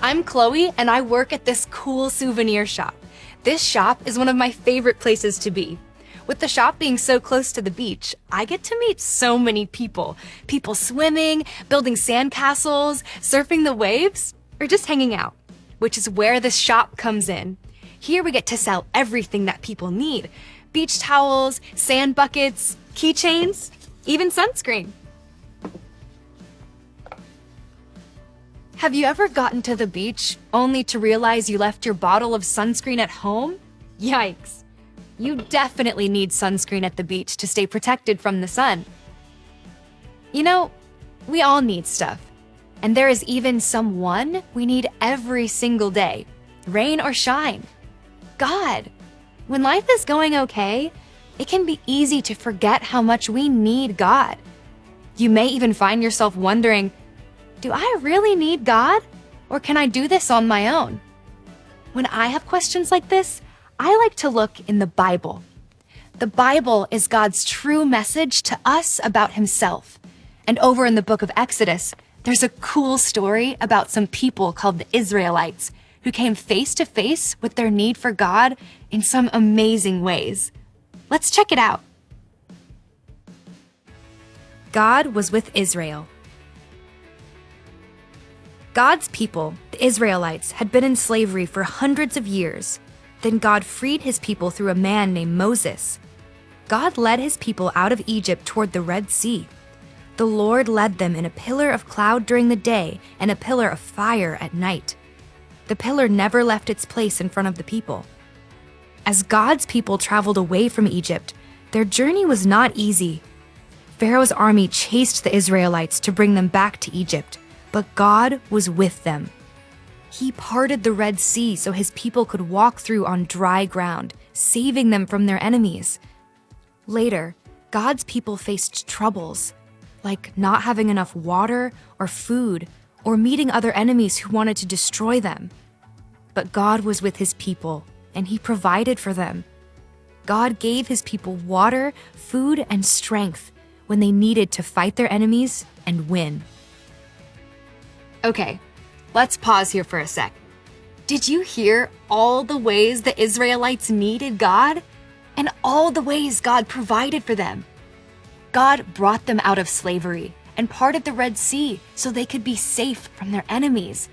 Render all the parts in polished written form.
I'm Chloe, and I work at this cool souvenir shop. This shop is one of my favorite places to be. With the shop being so close to the beach, I get to meet so many people. People swimming, building sandcastles, surfing the waves, or just hanging out, which is where this shop comes in. Here we get to sell everything that people need. Beach towels, sand buckets, keychains, even sunscreen. Have you ever gotten to the beach only to realize you left your bottle of sunscreen at home? Yikes. You definitely need sunscreen at the beach to stay protected from the sun. You know, we all need stuff. And there is even someone we need every single day, rain or shine. God. When life is going okay, it can be easy to forget how much we need God. You may even find yourself wondering, do I really need God? Or can I do this on my own? When I have questions like this, I like to look in the Bible. The Bible is God's true message to us about himself. And over in the book of Exodus, there's a cool story about some people called the Israelites who came face to face with their need for God in some amazing ways. Let's check it out. God was with Israel. God's people, the Israelites, had been in slavery for hundreds of years. Then God freed his people through a man named Moses. God led his people out of Egypt toward the Red Sea. The Lord led them in a pillar of cloud during the day and a pillar of fire at night. The pillar never left its place in front of the people. As God's people traveled away from Egypt, their journey was not easy. Pharaoh's army chased the Israelites to bring them back to Egypt. But God was with them. He parted the Red Sea so his people could walk through on dry ground, saving them from their enemies. Later, God's people faced troubles, like not having enough water or food, or meeting other enemies who wanted to destroy them. But God was with his people, and he provided for them. God gave his people water, food, and strength when they needed to fight their enemies and win. Okay, let's pause here for a sec. Did you hear all the ways the Israelites needed God? And all the ways God provided for them? God brought them out of slavery and parted the Red Sea so they could be safe from their enemies.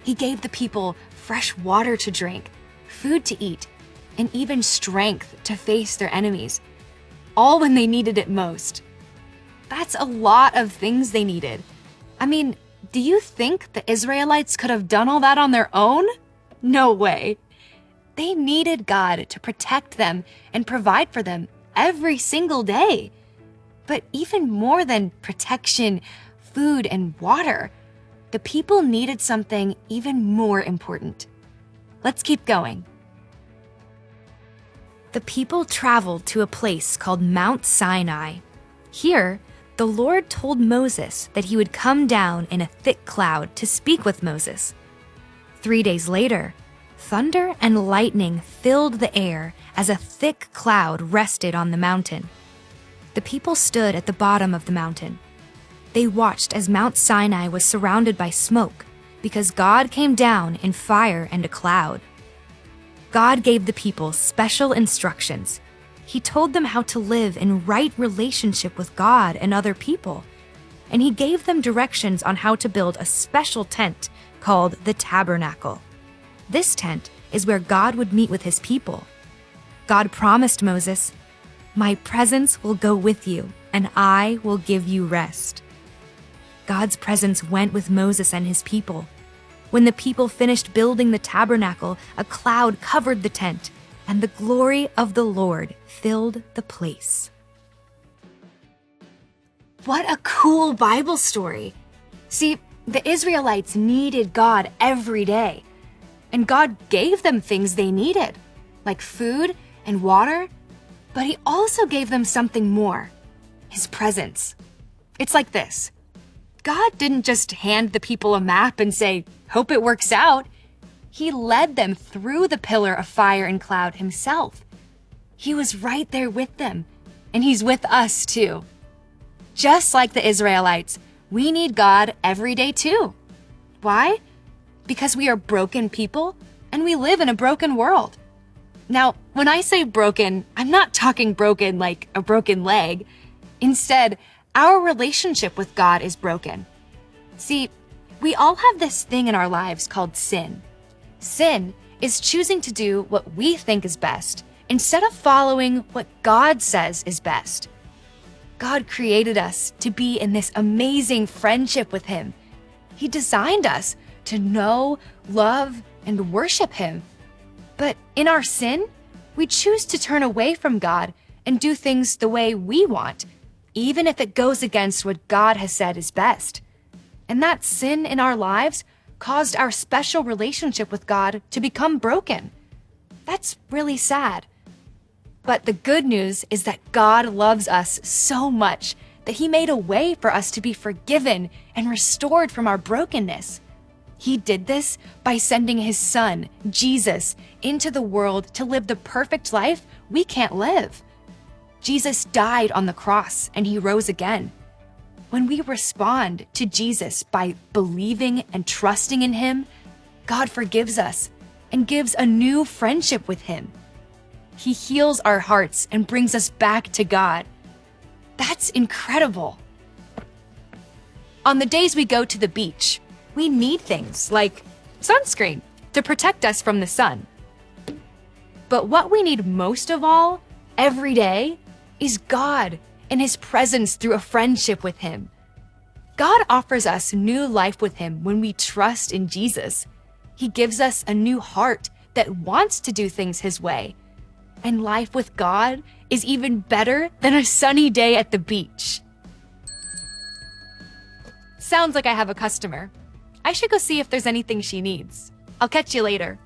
He gave the people fresh water to drink, food to eat, and even strength to face their enemies, all when they needed it most. That's a lot of things they needed. I mean, do you think the Israelites could have done all that on their own? No way. They needed God to protect them and provide for them every single day. But even more than protection, food, and water, the people needed something even more important. Let's keep going. The people traveled to a place called Mount Sinai. Here, the Lord told Moses that he would come down in a thick cloud to speak with Moses. 3 days later, thunder and lightning filled the air as a thick cloud rested on the mountain. The people stood at the bottom of the mountain. They watched as Mount Sinai was surrounded by smoke because God came down in fire and a cloud. God gave the people special instructions. He told them how to live in right relationship with God and other people. And he gave them directions on how to build a special tent called the Tabernacle. This tent is where God would meet with his people. God promised Moses, "My presence will go with you, and I will give you rest." God's presence went with Moses and his people. When the people finished building the tabernacle, a cloud covered the tent, and the glory of the Lord filled the place. What a cool Bible story. See, the Israelites needed God every day, and God gave them things they needed, like food and water, but he also gave them something more, his presence. It's like this. God didn't just hand the people a map and say, "Hope it works out." He led them through the pillar of fire and cloud himself. He was right there with them, and he's with us too. Just like the Israelites, we need God every day too. Why? because we are broken people and we live in a broken world. Now, when I say broken, I'm not talking broken like a broken leg. Instead, our relationship with God is broken. See, we all have this thing in our lives called sin. Sin is choosing to do what we think is best instead of following what God says is best. God created us to be in this amazing friendship with Him. He designed us to know, love, and worship Him. But in our sin, we choose to turn away from God and do things the way we want, even if it goes against what God has said is best. And that sin in our lives caused our special relationship with God to become broken. That's really sad. But the good news is that God loves us so much that He made a way for us to be forgiven and restored from our brokenness. He did this by sending His Son, Jesus, into the world to live the perfect life we can't live. Jesus died on the cross and He rose again. When we respond to Jesus by believing and trusting in Him, God forgives us and gives a new friendship with Him. He heals our hearts and brings us back to God. That's incredible. On the days we go to the beach, we need things like sunscreen to protect us from the sun. But what we need most of all, every day, is God and His presence through a friendship with Him. God offers us new life with Him when we trust in Jesus. He gives us a new heart that wants to do things His way. And life with God is even better than a sunny day at the beach. Sounds like I have a customer. I should go see if there's anything she needs. I'll catch you later.